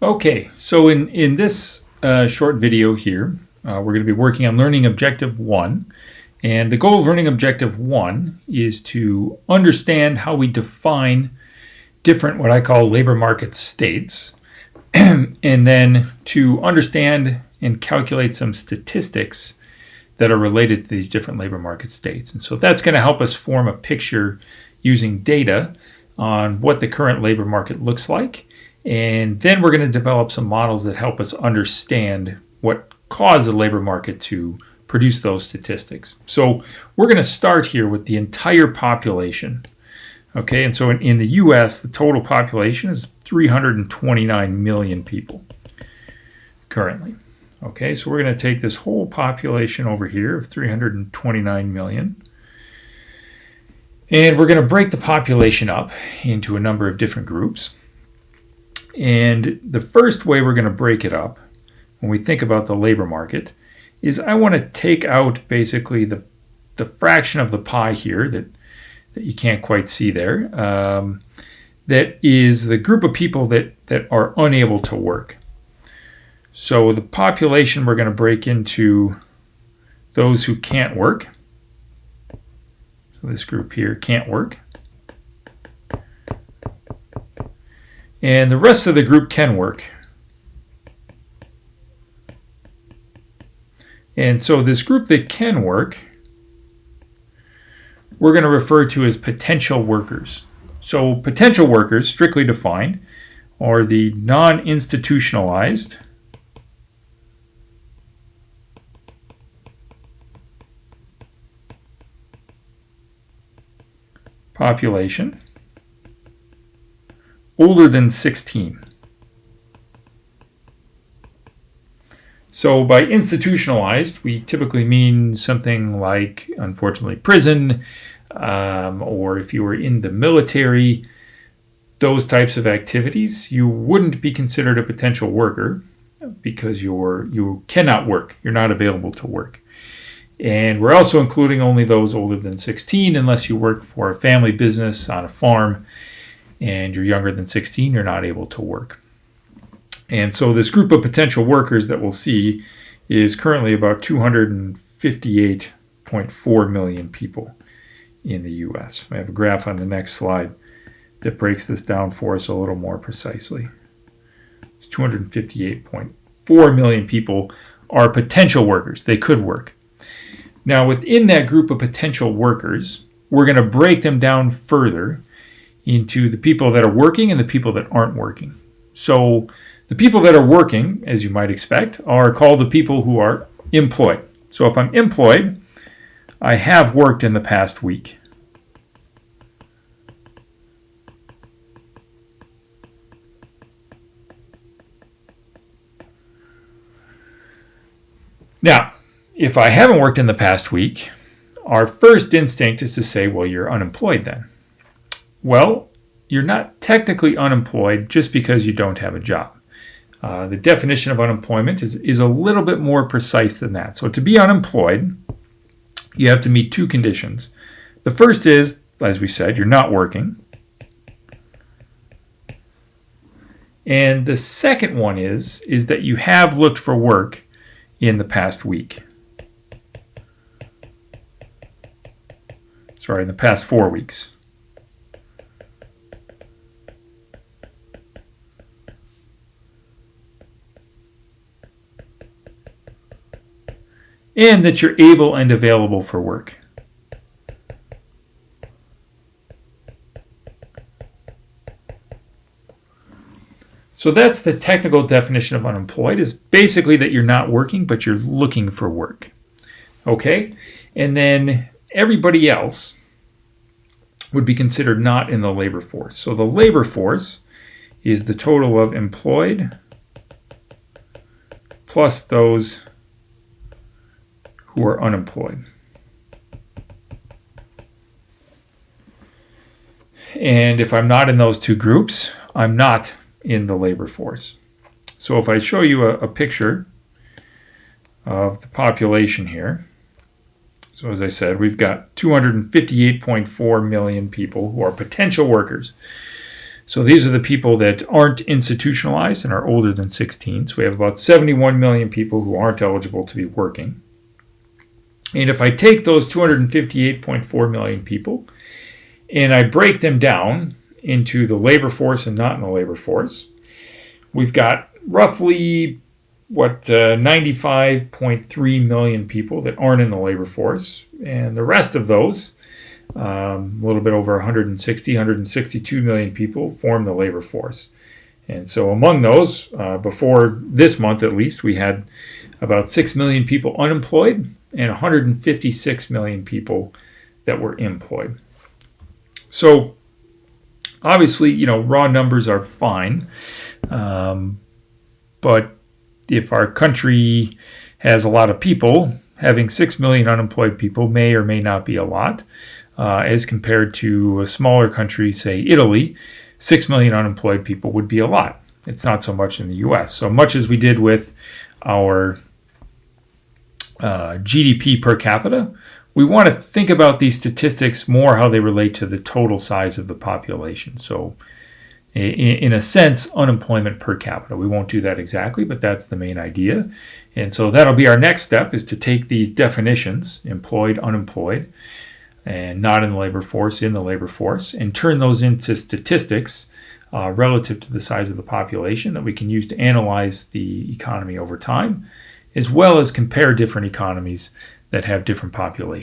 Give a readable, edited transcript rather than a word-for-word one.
Okay, so in this short video here, we're going to be working on Learning Objective 1. And the goal of Learning Objective 1 is to understand how we define different, what I call labor market states, and then to understand and calculate some statistics that are related to these different labor market states. And so that's going to help us form a picture using data on what the current labor market looks like. And then we're going to develop some models that help us understand what caused the labor market to produce those statistics. So we're going to start here with the entire population. Okay, and so in the US, the total population is 329 million people currently. Okay, so we're going to take this whole population over here of 329 million. And we're going to break the population up into a number of different groups. And the first way we're going to break it up when we think about the labor market is I want to take out basically the fraction of the pie here that you can't quite see there. That is the group of people that are unable to work. So the population we're going to break into those who can't work. So this group here can't work. And the rest of the group can work. And so this group that can work, we're going to refer to as potential workers. So potential workers, strictly defined, are the non-institutionalized population older than 16. So by institutionalized, we typically mean something like, unfortunately, prison, or if you were in the military, those types of activities, you wouldn't be considered a potential worker because you cannot work. You're not available to work. And we're also including only those older than 16 unless you work for a family business on a farm and you're younger than 16, you're not able to work. And so this group of potential workers that we'll see is currently about 258.4 million people in the US. We have a graph on the next slide that breaks this down for us a little more precisely. 258.4 million people are potential workers. They could work. Now within that group of potential workers, we're going to break them down further into the people that are working and the people that aren't working. So the people that are working, as you might expect, are called the people who are employed. So if I'm employed, I have worked in the past week. Now, if I haven't worked in the past week, our first instinct is to say, well, you're unemployed then. Well, you're not technically unemployed just because you don't have a job. The definition of unemployment is a little bit more precise than that. So to be unemployed, you have to meet two conditions. The first is, as we said, you're not working. And the second one is that you have looked for work in the past week. Sorry, in the past 4 weeks. And that you're able and available for work. So that's the technical definition of unemployed, is basically that you're not working, but you're looking for work. Okay? And then everybody else would be considered not in the labor force. So the labor force is the total of employed plus those who are unemployed. And if I'm not in those two groups, I'm not in the labor force. So if I show you a picture of the population here, so as I said, we've got 258.4 million people who are potential workers. So these are the people that aren't institutionalized and are older than 16. So we have about 71 million people who aren't eligible to be working. And if I take those 258.4 million people and I break them down into the labor force and not in the labor force, we've got roughly 95.3 million people that aren't in the labor force, and the rest of those, a little bit over 162 million people, form the labor force. And so among those, before this month at least, we had about 6 million people unemployed and 156 million people that were employed. So obviously, raw numbers are fine, but if our country has a lot of people, having 6 million unemployed people may or may not be a lot, as compared to a smaller country, say Italy. 6 million unemployed people would be a lot. It's not so much in the US. So much as we did with our GDP per capita, we want to think about these statistics more how they relate to the total size of the population. So in a sense, unemployment per capita. We won't do that exactly, but that's the main idea. And so that'll be our next step, is to take these definitions, employed, unemployed, and not in the labor force, in the labor force, and turn those into statistics relative to the size of the population that we can use to analyze the economy over time, as well as compare different economies that have different populations.